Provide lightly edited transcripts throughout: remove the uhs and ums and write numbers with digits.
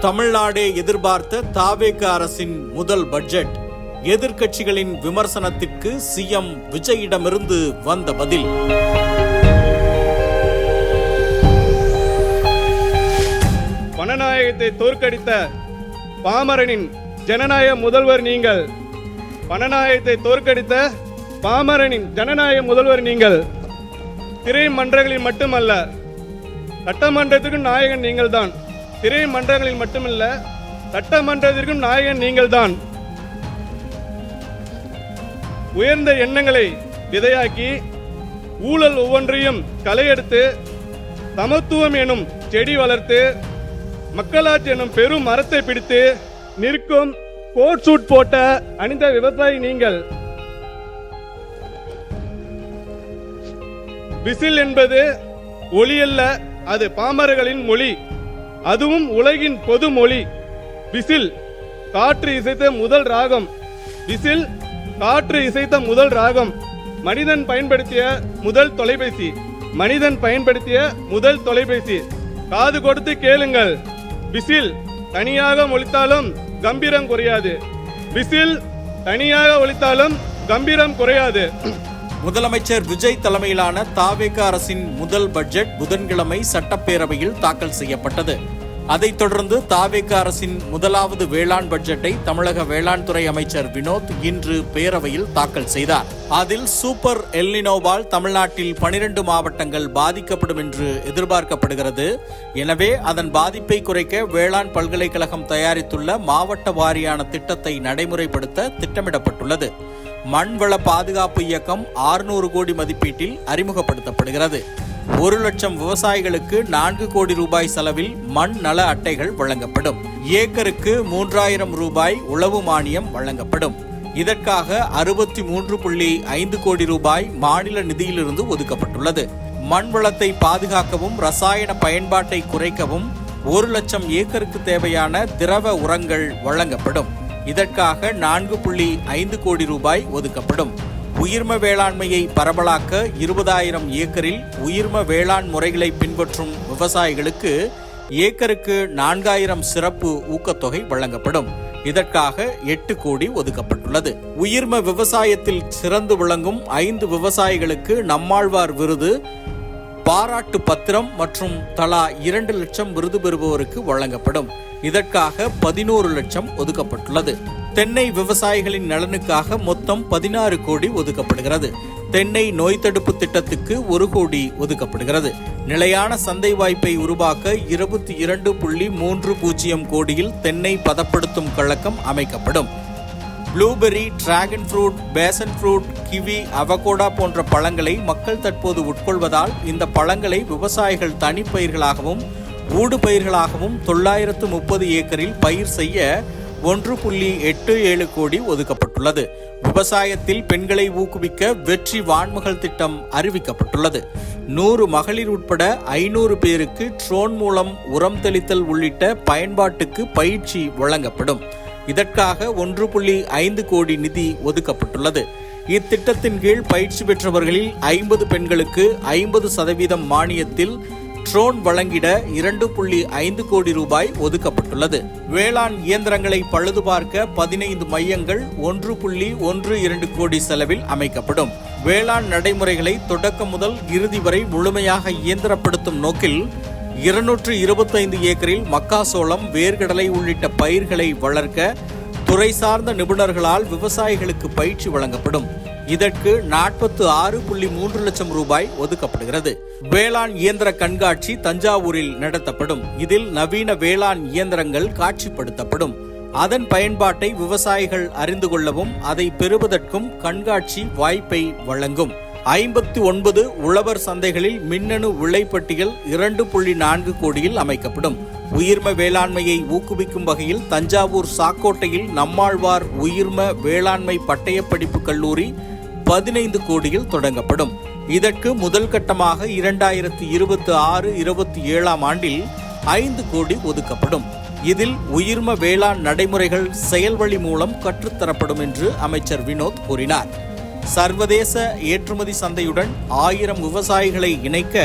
தமிழ்நாடே எதிர்பார்த்த தாவேக அரசின் முதல் பட்ஜெட். எதிர்க்கட்சிகளின் விமர்சனத்திற்கு சிஎம் விஜயிடமிருந்து வந்த பதில். பணநாயகத்தை தோற்கடித்த பாமரனின் ஜனநாயக முதல்வர் நீங்கள். பணநாயகத்தை தோற்கடித்த பாமரனின் ஜனநாயக முதல்வர் நீங்கள். திரைமன்றங்களில் மட்டுமல்ல, சட்டமன்றத்திற்கும் நாயகன் நீங்கள் தான். திரைமன்றங்களில் மட்டுமல்ல, சட்டமன்றத்திற்கும் நாயகன் நீங்கள் தான். உயர்ந்த எண்ணங்களை விதையாக்கி ஊழல் ஒவ்வொன்றையும் களையெடுத்து சமத்துவம் எனும் செடி வளர்த்து மக்களாட்சி எனும் பெரும் மரத்தை பிடித்து நிற்கும் கோட் சூட் போட்ட அணிந்த விவசாயி நீங்கள். விசில் என்பது ஒலி அல்ல, அது பாமரர்களின் மொழி, அதுவும் உலகின் பொது மொழி. விசில் காற்று இசைத்த முதல் ராகம். விசில் காற்று இசைத்த முதல் ராகம். மனிதன் பயன்படுத்திய முதல் தொலைபேசி. மனிதன் பயன்படுத்திய முதல் தொலைபேசி. காது கொடுத்து கேளுங்கள். விசில் தனியாக ஒலித்தாலும் கம்பீரம் குறையாது. விசில் தனியாக ஒலித்தாலும் கம்பீரம் குறையாது. முதலமைச்சர் விஜய் தலைமையிலான தாவேக அரசின் முதல் பட்ஜெட் புதன்கிழமை சட்டப்பேரவையில் தாக்கல் செய்யப்பட்டது. அதைத் தொடர்ந்து தாவேக அரசின் முதலாவது வேளாண் பட்ஜெட்டை தமிழக வேளாண் துறை அமைச்சர் வினோத் இன்று பேரவையில் தாக்கல் செய்தார். அதில் சூப்பர் எல்னினோவால் தமிழ்நாட்டில் 12 மாவட்டங்கள் பாதிக்கப்படும் என்று எதிர்பார்க்கப்படுகிறது. எனவே அதன் பாதிப்பை குறைக்க வேளாண் பல்கலைக்கழகம் தயாரித்துள்ள மாவட்ட வாரியான திட்டத்தை நடைமுறைப்படுத்த திட்டமிடப்பட்டுள்ளது. மண்வள பாதுகாப்பு இயக்கம் 600 கோடி மதிப்பீட்டில் அறிமுகப்படுத்தப்படுகிறது. 1 லட்சம் விவசாயிகளுக்கு 4 கோடி ரூபாய் செலவில் மண் நல அட்டைகள் வழங்கப்படும். ஏக்கருக்கு 3000 ரூபாய் உழவு மானியம் வழங்கப்படும். இதற்காக 63.5 கோடி ரூபாய் மாநில நிதியிலிருந்து ஒதுக்கப்பட்டுள்ளது. மண் வளத்தை பாதுகாக்கவும் ரசாயன பயன்பாட்டை குறைக்கவும் 1 லட்சம் ஏக்கருக்கு தேவையான திரவ உரங்கள் வழங்கப்படும். இதற்காக 4.5 கோடி ரூபாய் ஒதுக்கப்படும். உயிர்ம வேளாண்மையை பரவலாக்க 20,000 ஏக்கரில் உயிர்ம வேளாண் முறைகளை பின்பற்றும் விவசாயிகளுக்கு ஏக்கருக்கு 4,000 சிறப்பு ஊக்கத்தொகை வழங்கப்படும். இதற்காக 8 கோடி ஒதுக்கப்பட்டுள்ளது. உயிர்ம விவசாயத்தில் சிறந்து விளங்கும் 5 விவசாயிகளுக்கு நம்மாழ்வார் விருது, பாராட்டு பத்திரம் மற்றும் தலா 2 லட்சம் விருது பெறுபவருக்கு வழங்கப்படும். இதற்காக 11 லட்சம் ஒதுக்கப்பட்டுள்ளது. தென்னை விவசாயிகளின் நலனுக்காக மொத்தம் 16 கோடி ஒதுக்கப்படுகிறது. தென்னை நோய் தடுப்பு திட்டத்துக்கு 1 கோடி ஒதுக்கப்படுகிறது. நிலையான சந்தை வாய்ப்பை உருவாக்க 22.30 கோடியில் தென்னை பதப்படுத்தும் கழகம் அமைக்கப்படும். Blueberry, dragon fruit, passion fruit, kiwi, avocado போன்ற பழங்களை மக்கள் தற்போது உட்கொள்வதால் இந்த பழங்களை விவசாயிகள் தனிப்பயிர்களாகவும் ஊடு பயிர்களாகவும் 930 ஏக்கரில் பயிர் செய்ய 1.87 கோடி ஒதுக்கப்பட்டுள்ளது. விவசாயத்தில் பெண்களை ஊக்குவிக்க வெற்றி வான்மகள் திட்டம் அறிவிக்கப்பட்டுள்ளது. 100 மகளிர் உட்பட 500 பேருக்கு ட்ரோன் மூலம் உரம் தெளித்தல் உள்ளிட்ட பயன்பாட்டுக்கு பயிற்சி வழங்கப்படும். இதற்காக 1.5 கோடி நிதி ஒதுக்கப்பட்டுள்ளது. இத்திட்டத்தின் கீழ் பயிற்சி பெற்றவர்களில் 50 பெண்களுக்கு 50% மானியத்தில் ட்ரோன் வழங்கிட 2.5 கோடி ரூபாய் ஒதுக்கப்பட்டுள்ளது. வேளாண் இயந்திரங்களை பழுது பார்க்க 15 மையங்கள் 1.12 கோடி செலவில் அமைக்கப்படும். வேளாண் நடைமுறைகளை தொடக்கம் முதல் இறுதி வரை முழுமையாக இயந்திரப்படுத்தும் நோக்கில் 225 ஏக்கரில் மக்காசோளம், வேர்க்கடலை உள்ளிட்ட பயிர்களை வளர்க்க துறை சார்ந்த நிபுணர்களால் விவசாயிகளுக்கு பயிற்சி வழங்கப்படும். இதற்கு 46.3 லட்சம் ரூபாய் ஒதுக்கப்படுகிறது. வேளாண் இயந்திர கண்காட்சி தஞ்சாவூரில் நடத்தப்படும். இதில் நவீன வேளாண் இயந்திரங்கள் காட்சிப்படுத்தப்படும். அதன் பயன்பாட்டை விவசாயிகள் அறிந்து கொள்ளவும் அதை பெறுவதற்கும் கண்காட்சி வாய்ப்பை வழங்கும். 59 உழவர் சந்தைகளில் மின்னணு விலைப்பட்டியல் 2.4 கோடியில் அமைக்கப்படும். உயிர்ம வேளாண்மையை ஊக்குவிக்கும் வகையில் தஞ்சாவூர் சாக்கோட்டையில் நம்மாழ்வார் உயிர்ம வேளாண்மை பட்டய படிப்பு கல்லூரி 15 கோடியில் தொடங்கப்படும். இதற்கு முதல் கட்டமாக 2026-27 ஆண்டில் 5 கோடி ஒதுக்கப்படும். இதில் உயிர்ம வேளாண் நடைமுறைகள் செயல்வழி மூலம் கற்றுத்தரப்படும் என்று அமைச்சர் வினோத் கூறினார். சர்வதேச ஏற்றுமதி சந்தையுடன் 1000 விவசாயிகளை இணைக்க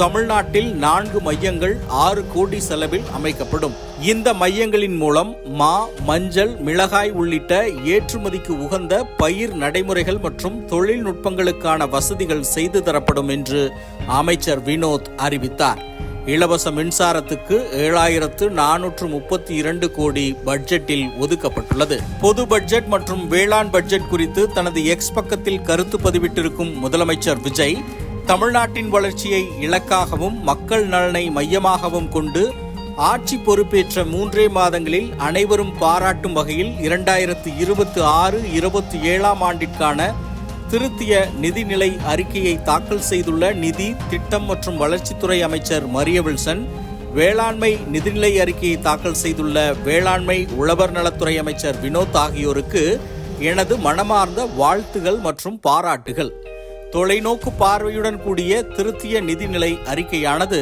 தமிழ்நாட்டில் 4 மையங்கள் 6 கோடி செலவில் அமைக்கப்படும். இந்த மையங்களின் மூலம் மா, மஞ்சள், மிளகாய் உள்ளிட்ட ஏற்றுமதிக்கு உகந்த பயிர் நடைமுறைகள் மற்றும் தொழில்நுட்பங்களுக்கான வசதிகள் செய்து தரப்படும் என்று அமைச்சர் வினோத் அறிவித்தார். இலவச மின்சாரத்துக்கு 7432 கோடி பட்ஜெட்டில் ஒதுக்கப்பட்டுள்ளது. பொது பட்ஜெட் மற்றும் வேளாண் பட்ஜெட் குறித்து தனது எக்ஸ் பக்கத்தில் கருத்து பதிவிட்டிருக்கும் முதலமைச்சர் விஜய், தமிழ்நாட்டின் வளர்ச்சியை இலக்காகவும் மக்கள் நலனை மையமாகவும் கொண்டு ஆட்சி பொறுப்பேற்ற 3 மாதங்களில் அனைவரும் பாராட்டும் வகையில் 2026-27 ஆண்டிற்கான திருத்திய நிதிநிலை அறிக்கையை தாக்கல் செய்துள்ள நிதி, திட்டம் மற்றும் வளர்ச்சித்துறை அமைச்சர் மரிய வில்சன், வேளாண்மை நிதிநிலை அறிக்கையை தாக்கல் செய்துள்ள வேளாண்மை உழவர் நலத்துறை அமைச்சர் வினோத் ஆகியோருக்கு எனது மனமார்ந்த வாழ்த்துகள் மற்றும் பாராட்டுகள். தொலைநோக்கு பார்வையுடன் கூடிய திருத்திய நிதிநிலை அறிக்கையானது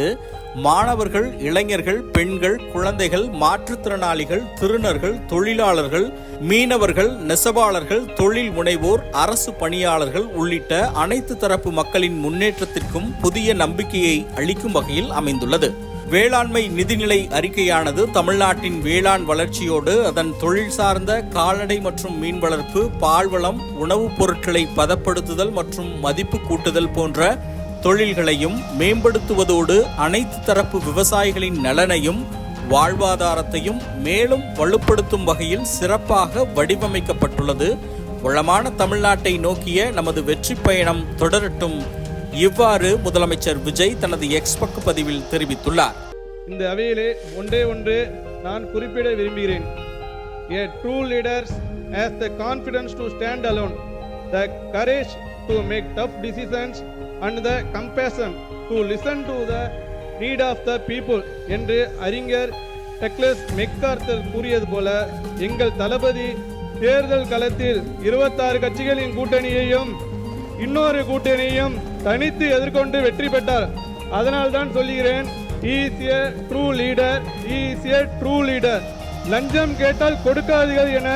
மாணவர்கள், இளைஞர்கள், பெண்கள், குழந்தைகள், மாற்றுத்திறனாளிகள், திருநர்கள், தொழிலாளர்கள், மீனவர்கள், நெசவாளர்கள், தொழில் முனைவோர், அரசு பணியாளர்கள் உள்ளிட்ட அனைத்து தரப்பு மக்களின் முன்னேற்றத்திற்கும் புதிய நம்பிக்கையை அளிக்கும் வகையில் அமைந்துள்ளது. வேளாண்மை நிதிநிலை அறிக்கையானது தமிழ்நாட்டின் வேளாண் வளர்ச்சியோடு அதன் தொழில் சார்ந்த கால்நடை மற்றும் மீன் வளர்ப்பு, பால்வளம், உணவுப் பொருட்களை பதப்படுத்துதல் மற்றும் மதிப்பு கூட்டுதல் போன்ற தொழில்களையும் மேம்படுத்துவதோடு அனைத்து தரப்பு விவசாயிகளின் நலனையும் வாழ்வாதாரத்தையும் மேலும் வலுப்படுத்தும் வகையில் சிறப்பாக வடிவமைக்கப்பட்டுள்ளது. வளமான தமிழ்நாட்டை நோக்கிய நமது வெற்றி பயணம் தொடரட்டும். இவ்வாறு முதலமைச்சர் விஜய் தனது எக்ஸ் பக்க பதிவில் தெரிவித்துள்ளார். இந்த அவையிலே ஒன்றே நான் குறிப்பிட விரும்புகிறேன். A true leader has the confidence to stand alone, the courage to make tough decisions and the compassion to listen to the need of the people என்று அறிஞர் டக்ளஸ் மெக்கார்த்தர் கூறியது போல, எங்கள் தளபதி தேர்தல் களத்தில் 26 கட்சிகளின் கூட்டணியையும் இன்னொரு கூட்டணியையும் தனித்து எதிர்கொண்டு வெற்றி பெற்றார். அதனால் தான் சொல்கிறேன், he is a true leader, he is a true leader. லஞ்சம் கேட்டால் கொடுக்காதீர்கள் என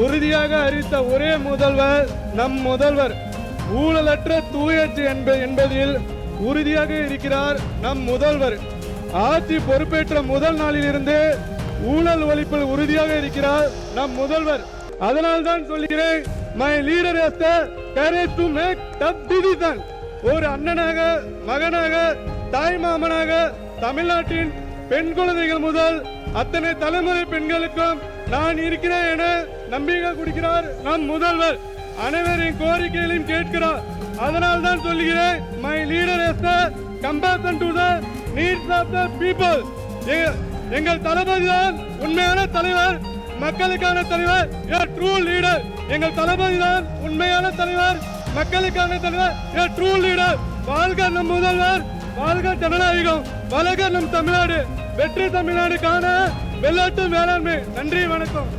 உறுதியாக அறிவித்த ஒரே முதல்வர் நம் முதல்வர். ஊழலற்ற தூயச்சு என்பதில் உறுதியாக இருக்கிறார் நம் முதல்வர். ஆட்சி பொறுப்பேற்ற முதல் நாளிலிருந்து ஊழல் ஒழிப்பில் உறுதியாக இருக்கிறார் நம் முதல்வர். அதனால் தான் சொல்கிறேன், my leader has the courage to make tough decisions. ஒரு அண்ணனாக, மகனாக, தாய் மாமனாக தமிழ்நாட்டின் பெண் குழந்தைகள் முதல் அத்தனை தலைமுறை பெண்களுக்கும் நான் இருக்கிறேன் என நம்பிக்கை கொடுக்கிறார் நம் முதல்வர். அனைவரின் கோரிக்கைகளையும் கேட்கிறார். அதனால் தான் சொல்கிறேன், my leader has the compassion to the needs of the people. எங்கள் தளபதி தான் உண்மையான தலைவர், மக்களுக்கான தலைவர், a true leader. எங்கள் தளபதி தான் உண்மையான தலைவர், மக்களுக்கான தலைவர், a true leader. வாழ்க நம் முதல்வர், வாழ்க ஜனநாயகம், வளர்க நம் தமிழ்நாடு, வெற்றி தமிழ்நாடு காண வெள்ளாட்டு வேளாண்மை. நன்றி, வணக்கம்.